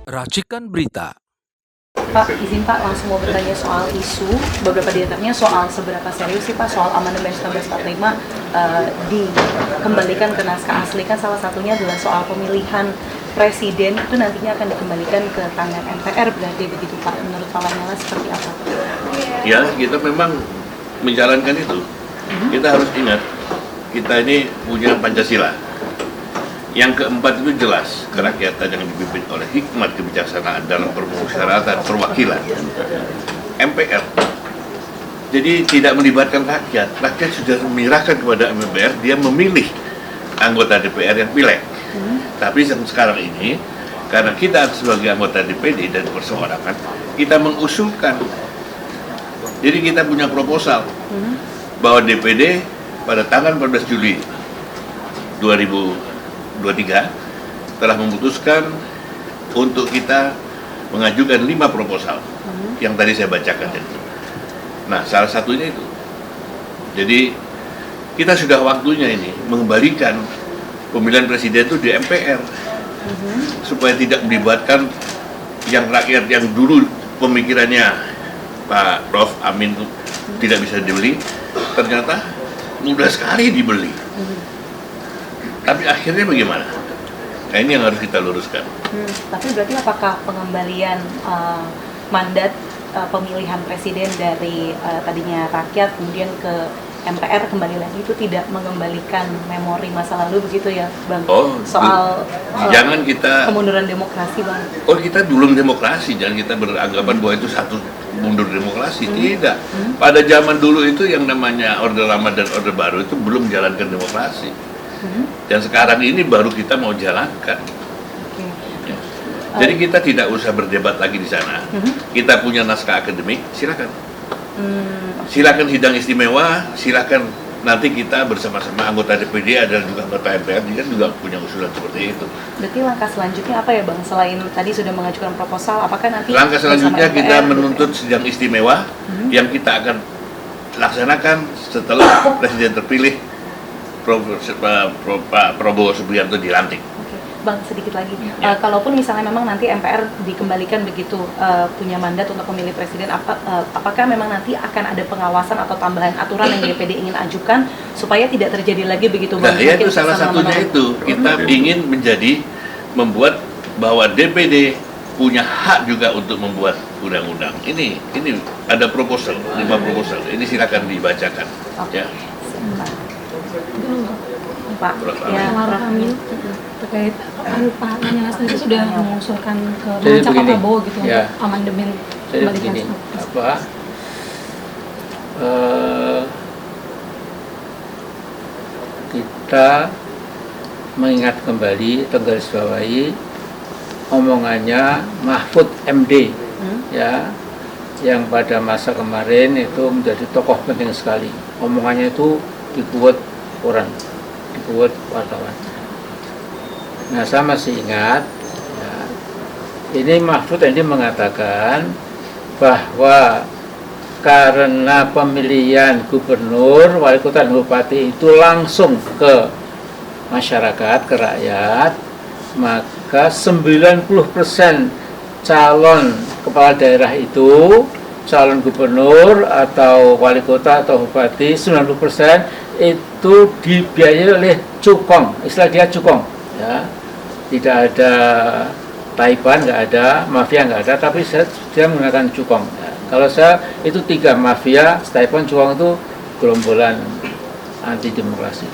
Racikan berita. Pak, izin Pak langsung mau bertanya soal isu, beberapa diantaranya soal seberapa serius sih Pak soal amandemen 1945 dikembalikan ke naskah asli, kan salah satunya adalah soal pemilihan presiden itu nantinya akan dikembalikan ke tangan MPR, berarti begitu Pak, menurut Pak Lanyala seperti apa? Ya, kita memang menjalankan itu. Kita harus ingat, kita ini punya Pancasila. Yang keempat itu jelas, kerakyatan yang dipimpin oleh hikmat kebijaksanaan dalam permusyawaratan perwakilan MPR. Jadi tidak melibatkan rakyat. Rakyat sudah menyerahkan kepada MPR, dia memilih anggota DPR yang pilek. Tapi sekarang ini, karena kita sebagai anggota DPD dan perseorangan, kita mengusulkan. Jadi kita punya proposal bahwa DPD pada tanggal 14 Juli 2023 telah memutuskan untuk kita mengajukan 5 proposal yang tadi saya bacakan itu. Nah, salah satunya itu. Jadi kita sudah waktunya ini mengembalikan pemilihan presiden itu di MPR supaya tidak melibatkan yang rakyat yang dulu pemikirannya Pak Prof. Amin itu tidak bisa dibeli, ternyata mudah sekali dibeli. Tapi akhirnya bagaimana? Nah, ini yang harus kita luruskan. Tapi berarti apakah pengembalian mandat pemilihan presiden dari tadinya rakyat kemudian ke MPR kembali lagi itu tidak mengembalikan memori masa lalu begitu ya Bang? Soal jangan kita kemunduran demokrasi Bang. Kita belum demokrasi, jangan kita beranggapan bahwa itu satu mundur demokrasi. Tidak. Pada zaman dulu itu yang namanya Orde Lama dan Orde Baru itu belum menjalankan demokrasi. Dan sekarang ini baru kita mau jalankan. Ya. Jadi kita tidak usah berdebat lagi di sana. Kita punya naskah akademik, silakan. Silakan sidang istimewa, silakan nanti kita bersama-sama anggota DPD adalah juga anggota MPR, dia juga punya usulan seperti itu. Berarti langkah selanjutnya apa ya Bang? Selain tadi sudah mengajukan proposal, apakah nanti langkah selanjutnya MPR, kita menuntut sidang istimewa yang kita akan laksanakan setelah presiden terpilih Pak Prabowo Subianto dilantik. Oke. Bang, sedikit lagi. Kalaupun misalnya memang nanti MPR dikembalikan begitu punya mandat untuk memilih presiden, apakah memang nanti akan ada pengawasan atau tambahan aturan yang DPD ingin ajukan supaya tidak terjadi lagi begitu Bang? Nah, ya itu salah satunya itu. Kita ingin membuat bahwa DPD punya hak juga untuk membuat undang-undang. Ini ada proposal, 5 proposal. Ini silakan dibacakan. Ya. Pak, ya, Amin terkait Pak Lanyala sendiri sudah mengusulkan ke jadi Pak begini, Prabowo gitu ya, untuk amandemen jadi begini, kita mengingat kembali garis bawahi omongannya Mahfud MD ya, yang pada masa kemarin itu menjadi tokoh penting sekali. Omongannya itu dibuat orang, dibuat wartawan. Nah, saya masih ingat ya, ini Mahfud MD mengatakan bahwa karena pemilihan gubernur, wali kota dan bupati itu langsung ke masyarakat, ke rakyat, maka 90% calon kepala daerah itu, calon gubernur atau wali kota atau bupati, 90% itu dibiayai oleh cukong, istilah dia cukong ya. Tidak ada taipan, nggak ada, mafia nggak ada, tapi dia menggunakan cukong ya. Kalau saya itu 3 mafia, taipan, cukong itu gerombolan anti demokrasi.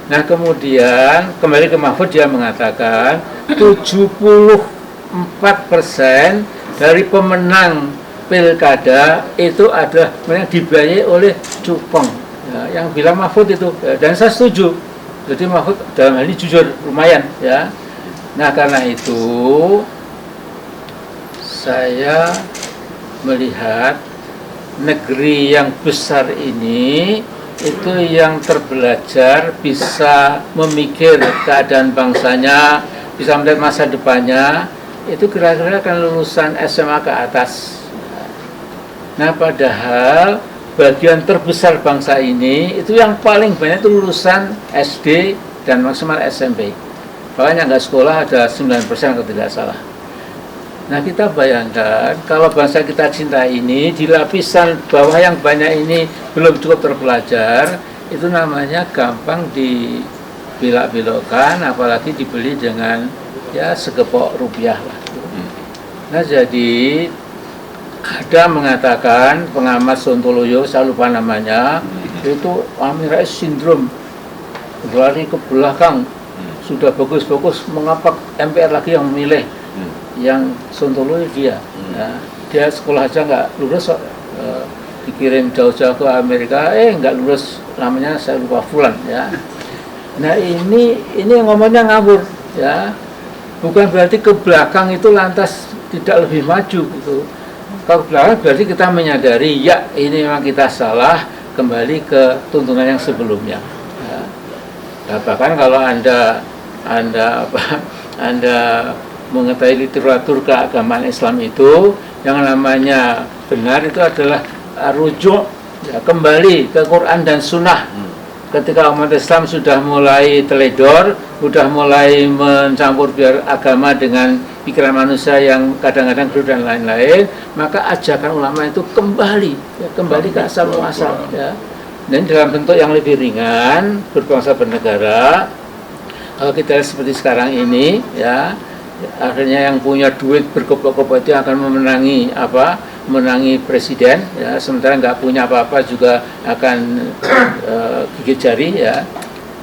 Nah, kemudian kembali ke Mahfud, dia mengatakan 74% dari pemenang pilkada itu adalah yang dibiayai oleh cukong ya, yang bilang Mahfud itu ya, dan saya setuju. Jadi Mahfud dalam hal ini jujur lumayan ya. Nah, karena itu saya melihat negeri yang besar ini itu yang terbelajar bisa memikir keadaan bangsanya, bisa melihat masa depannya, itu kira-kira kan lulusan SMA ke atas. Nah, padahal bagian terbesar bangsa ini itu yang paling banyak itu lulusan SD dan maksimal SMP. Bahkan yang nggak sekolah ada 9% kalau tidak salah. Nah kita bayangkan kalau bangsa kita cinta ini di lapisan bawah yang banyak ini belum cukup terpelajar, itu namanya gampang dibelok-belokkan, apalagi dibeli dengan ya segepok rupiah lah. Nah jadi ada mengatakan pengamat Sontoloyo, saya lupa namanya, itu Amin Rais sindrom, berlari ke belakang, sudah bagus-bagus, mengapa MPR lagi yang memilih yang Sontoloyo dia. Nah, dia sekolah aja nggak lulus, dikirim jauh-jauh ke Amerika, nggak lulus, namanya saya lupa Fulan ya. Nah ini ngomongnya ngawur ya, bukan berarti ke belakang itu lantas tidak lebih maju gitu. Kalau ke belakang berarti kita menyadari ya ini memang kita salah, kembali ke tuntunan yang sebelumnya. Ya. Nah, bahkan kalau anda mengetahui literatur keagamaan Islam itu, yang namanya benar itu adalah rujuk ya, kembali ke Quran dan Sunnah. Ketika umat Islam sudah mulai teledor, sudah mulai mencampur biar agama dengan pikiran manusia yang kadang-kadang dulu dan lain-lain, maka ajakan ulama itu kembali ke asal muasal ya. Dan dalam bentuk yang lebih ringan, berbangsa bernegara. Kalau kita lihat seperti sekarang ini ya, akhirnya yang punya duit berkopok-kopok itu akan menangi presiden ya, sementara nggak punya apa-apa juga akan gigit jari ya.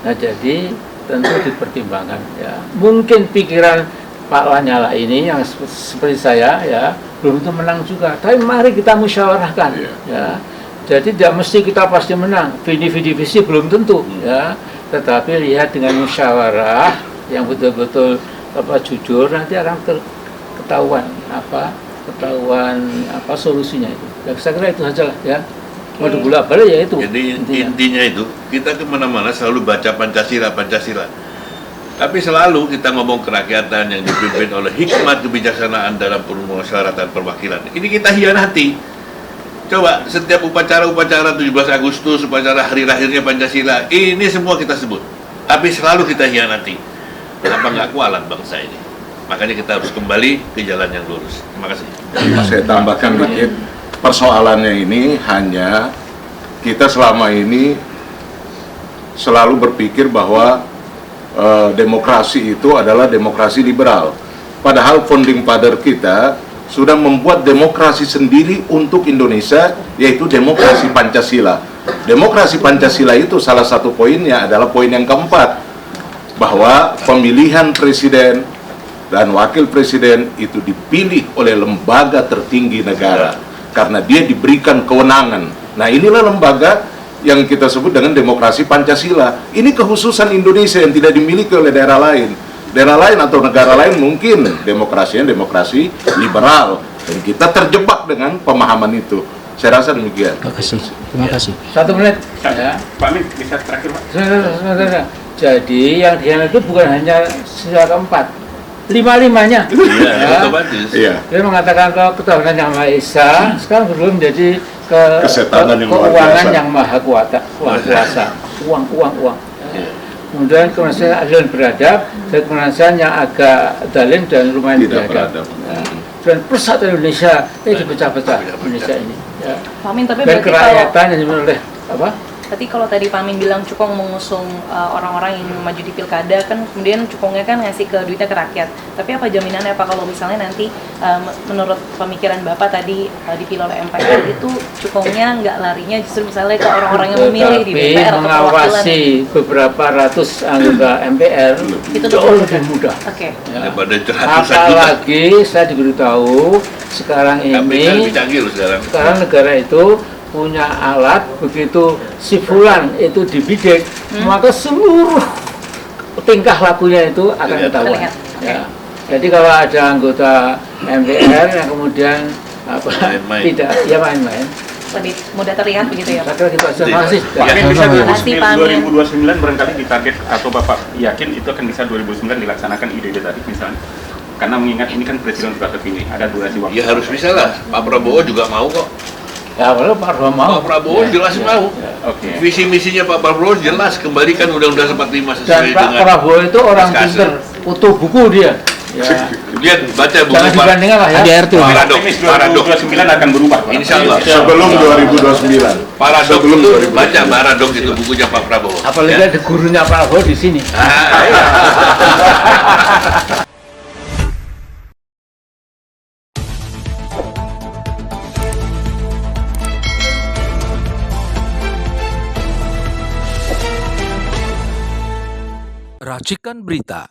Nah jadi tentu dipertimbangkan ya. Mungkin pikiran Pak Lanyala ini yang seperti saya ya belum tentu menang juga, tapi mari kita musyawarahkan ya. Jadi tidak mesti kita pasti menang, visi belum tentu ya, tetapi lihat dengan musyawarah yang betul-betul jujur, nanti akan ketahuan solusinya itu. Ya, saya kira itu saja lah ya. Mau dibolak balik ya itu. Jadi intinya itu kita kemana-mana selalu baca Pancasila. Tapi selalu kita ngomong kerakyatan yang dipimpin oleh hikmat kebijaksanaan dalam permusyawaratan perwakilan. Ini kita hianati. Coba setiap upacara 17 Agustus, upacara hari lahirnya Pancasila, ini semua kita sebut. Tapi selalu kita hianati. Apa nggak kualat bangsa ini? Makanya kita harus kembali ke jalan yang lurus. Terima kasih. Saya tambahkan dikit, persoalannya ini hanya kita selama ini selalu berpikir bahwa demokrasi itu adalah demokrasi liberal. Padahal founding father kita sudah membuat demokrasi sendiri untuk Indonesia, yaitu demokrasi Pancasila. Demokrasi Pancasila itu salah satu poinnya adalah poin yang keempat, bahwa pemilihan presiden dan wakil presiden itu dipilih oleh lembaga tertinggi negara karena dia diberikan kewenangan. Nah inilah lembaga yang kita sebut dengan demokrasi Pancasila. Ini kekhususan Indonesia yang tidak dimiliki oleh daerah lain. Daerah lain atau negara lain mungkin demokrasinya demokrasi liberal, dan kita terjebak dengan pemahaman itu. Saya rasa demikian. Terima kasih. 1 menit. Ya. Pak Amin, bisa terakhir Pak. Sebentar. Jadi yang dihianati itu bukan hanya sila keempat, 5-5-nya. Iya. Dia mengatakan kalau ketuhanan yang Maha Esa sekarang belum menjadi Kesetanan yang luar keuangan biasa. yang maha kuasa, uang. Kemudian kemanusiaan adil dan beradab, dan kemanusiaan yang agak zalim dan lumayan Tidak beradab. beradab. Dan persatuan Indonesia dipecah-pecah Indonesia ini. Ya. Pak Amin, tapi Dan berarti kerakyatan yang dimiliki oleh apa? Berarti kalau tadi Pak Amin bilang Cukong mengusung orang-orang yang maju di pilkada, kan kemudian Cukongnya kan ngasih ke duitnya ke rakyat. Tapi apa jaminannya Pak kalau misalnya nanti menurut pemikiran Bapak tadi dipilih oleh MPR itu Cukongnya nggak larinya justru misalnya ke orang-orang yang memilih di DPR atau perwakilan? Mengawasi beberapa ratus anggota MPR Itu jauh lebih mudah. Oke. Ya. Daripada ratusan juta. Apalagi saya diberitahu sekarang KPK lebih ini, canggih loh sekarang. negara itu punya alat, begitu si fulan itu dibidik, maka seluruh tingkah lakunya itu akan ketahuan. Terlihat. Ya. Jadi kalau ada anggota MPR yang kemudian Main-main. tidak, ya main-main. Lebih mudah terlihat begitu ya Pak? Saya kira gitu aja. Terima kasih. Pak Amin, bisa Terima kasih, Pak Amin. 2029 barangkali ditarget atau Bapak yakin itu akan bisa 2009 dilaksanakan ide-ide tadi misalnya? Karena mengingat ini kan presiden sudah terpilih, ada durasi waktu. Ya harus bisa lah. Pak Prabowo juga mau kok. Ya kalau Pak Prabowo mau. Pak Prabowo jelas mau. Oke. Visi misinya Pak Prabowo jelas, kembalikan Undang-Undang 45 Dan sesuai Pak dengan Prabowo itu orang SKS. pinter, utuh buku dia. Ya. Kemudian baca buku Jangan dibandingkan lah ya. Paradok. Optimis Paradok. 2029 akan berubah, Pak. Insya Allah. Sebelum 2029. Paradok Sebelum itu 2029. baca Paradok itu bukunya Pak Prabowo. Apalagi Ya. ada gurunya Prabowo di sini. Iya. Racikan Berita